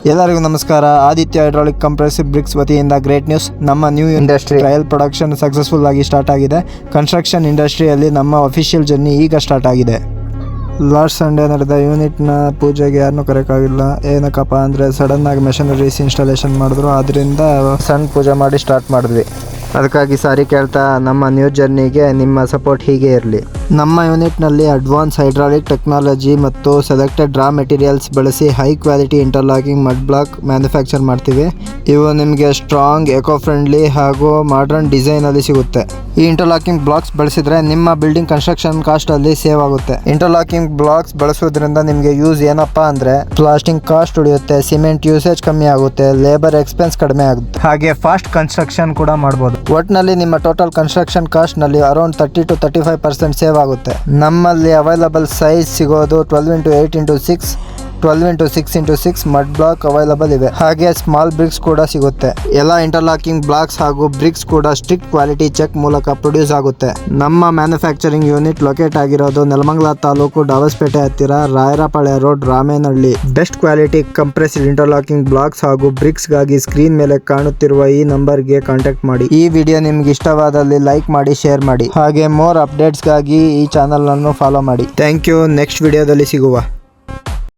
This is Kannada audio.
ಎಲ್ಲರಿಗೂ ನಮಸ್ಕಾರ. ಆದಿತ್ಯ ಹೈಡ್ರಾಲಿಕ್ ಕಂಪ್ರೆಸಿವ್ ಬ್ರಿಕ್ಸ್ ವತಿಯಿಂದ ಗ್ರೇಟ್ ನ್ಯೂಸ್. ನಮ್ಮ new industry trial production successful ಆಗಿ ಸ್ಟಾರ್ಟ್ ಆಗಿದೆ. ಕನ್ಸ್ಟ್ರಕ್ಷನ್ ಇಂಡಸ್ಟ್ರಿಯಲ್ಲಿ ನಮ್ಮ ಅಫಿಷಿಯಲ್ ಜರ್ನಿ ಈಗ ಸ್ಟಾರ್ಟ್ ಆಗಿದೆ. ಲಾಸ್ಟ್ ಸಂಡೇ ನಡೆದ ಯೂನಿಟ್ನ ಪೂಜೆಗೆ ಯಾರನ್ನೂ ಕರೆಯೋಕ್ಕಾಗಿಲ್ಲ. ಏನಕ್ಕಪ್ಪ ಅಂದರೆ ಸಡನ್ನಾಗಿ ಮೆಷಿನರೀಸ್ ಇನ್ಸ್ಟಾಲೇಷನ್ ಮಾಡಿದ್ರು. ಆದ್ದರಿಂದ ಸಣ್ಣ ಪೂಜೆ ಮಾಡಿ ಸ್ಟಾರ್ಟ್ ಮಾಡಿದ್ವಿ. ಅದಕ್ಕಾಗಿ ಸಾರಿ ಕೇಳ್ತಾ ನಮ್ಮ ನ್ಯೂ ಜರ್ನಿಗೆ ನಿಮ್ಮ ಸಪೋರ್ಟ್ ಹೀಗೆ ಇರಲಿ. ನಮ್ಮ ಯೂನಿಟ್ನಲ್ಲಿ ಅಡ್ವಾನ್ಸ್ ಹೈಡ್ರಾಲಿಕ್ ಟೆಕ್ನಾಲಜಿ ಮತ್ತು ಸೆಲೆಕ್ಟೆಡ್ ರಾ ಮೆಟೀರಿಯಲ್ಸ್ ಬಳಸಿ high quality interlocking mud block manufacture ಮಾಡ್ತೀವಿ. ಇವು ನಿಮಗೆ ಸ್ಟ್ರಾಂಗ್, ಎಕೋ ಫ್ರೆಂಡ್ಲಿ ಹಾಗೂ ಮಾಡರ್ನ್ ಡಿಸೈನಲ್ಲಿ ಸಿಗುತ್ತೆ. ಈ ಇಂಟರ್ಲಾಕಿಂಗ್ ಬ್ಲಾಕ್ಸ್ ಬಳಸಿದರೆ ನಿಮ್ಮ ಬಿಲ್ಡಿಂಗ್ ಕನ್ಸ್ಟ್ರಕ್ಷನ್ ಕಾಸ್ಟಲ್ಲಿ ಸೇವ್ ಆಗುತ್ತೆ. ಇಂಟರ್ಲಾಕಿಂಗ್ ಬ್ಲಾಕ್ಸ್ ಬಳಸೋದ್ರಿಂದ ನಿಮಗೆ ಯೂಸ್ ಏನಪ್ಪ ಅಂದರೆ ಪ್ಲಾಸ್ಟಿಂಗ್ ಕಾಸ್ಟ್ ಉಳಿಯುತ್ತೆ, ಸಿಮೆಂಟ್ ಯೂಸೇಜ್ ಕಮ್ಮಿ ಆಗುತ್ತೆ, ಲೇಬರ್ ಎಕ್ಸ್ಪೆನ್ಸ್ ಕಡಿಮೆ ಆಗುತ್ತೆ, ಹಾಗೆ ಫಾಸ್ಟ್ ಕನ್ಸ್ಟ್ರಕ್ಷನ್ ಕೂಡ ಮಾಡ್ಬೋದು. ಒಟ್ಟಿನಲ್ಲಿ ನಿಮ್ಮ ಟೋಟಲ್ ಕನ್ಸ್ಟ್ರಕ್ಷನ್ ಕಾಸ್ಟ್ನಲ್ಲಿ ಅರೌಂಡ್ 30 to 35% ಸೇವ್ ಆಗುತ್ತೆ. ನಮ್ಮಲ್ಲಿ ಅವೈಲಬಲ್ ಸೈಜ್ ಸಿಗೋದು 12x8x6, 12x6x6 mud block available ಇವೆ. ಹಾಗೆ ಸ್ಮಾಲ್ ಬ್ರಿಕ್ಸ್ ಕೂಡ ಸಿಗುತ್ತೆ. ಎಲ್ಲ ಇಂಟರ್ಲಾಕಿಂಗ್ ಬ್ಲಾಕ್ಸ್ ಹಾಗೂ ಬ್ರಿಕ್ಸ್ ಕೂಡ ಸ್ಟ್ರಿಕ್ಟ್ ಕ್ವಾಲಿಟಿ ಚೆಕ್ ಮೂಲಕ ಪ್ರೊಡ್ಯೂಸ್ ಆಗುತ್ತೆ. ನಮ್ಮ ಮ್ಯಾನುಫ್ಯಾಕ್ಚರಿಂಗ್ ಯೂನಿಟ್ ಲೊಕೇಟ್ ಆಗಿರೋದು ನೆಲಮಂಗಲ ತಾಲೂಕು, ಡಾಬಸ್ಪೇಟೆ ಹತ್ತಿರ, Rayarapalya road, Ramenahalli. Best quality compressed interlocking blocks ಹಾಗೂ ಬ್ರಿಕ್ಸ್ ಗಾಗಿ ಸ್ಕ್ರೀನ್ ಮೇಲೆ ಕಾಣುತ್ತಿರುವ ಈ ನಂಬರ್ಗೆ ಕಾಂಟ್ಯಾಕ್ಟ್ ಮಾಡಿ. ಈ ವಿಡಿಯೋ ನಿಮ್ಗೆ ಇಷ್ಟವಾದಲ್ಲಿ ಲೈಕ್ ಮಾಡಿ, ಶೇರ್ ಮಾಡಿ. ಹಾಗೆ ಮೋರ್ ಅಪ್ಡೇಟ್ಸ್ಗಾಗಿ ಈ ಚಾನಲ್ ಅನ್ನು ಫಾಲೋ ಮಾಡಿ. Thank you. ನೆಕ್ಸ್ಟ್ ವಿಡಿಯೋದಲ್ಲಿ ಸಿಗುವ.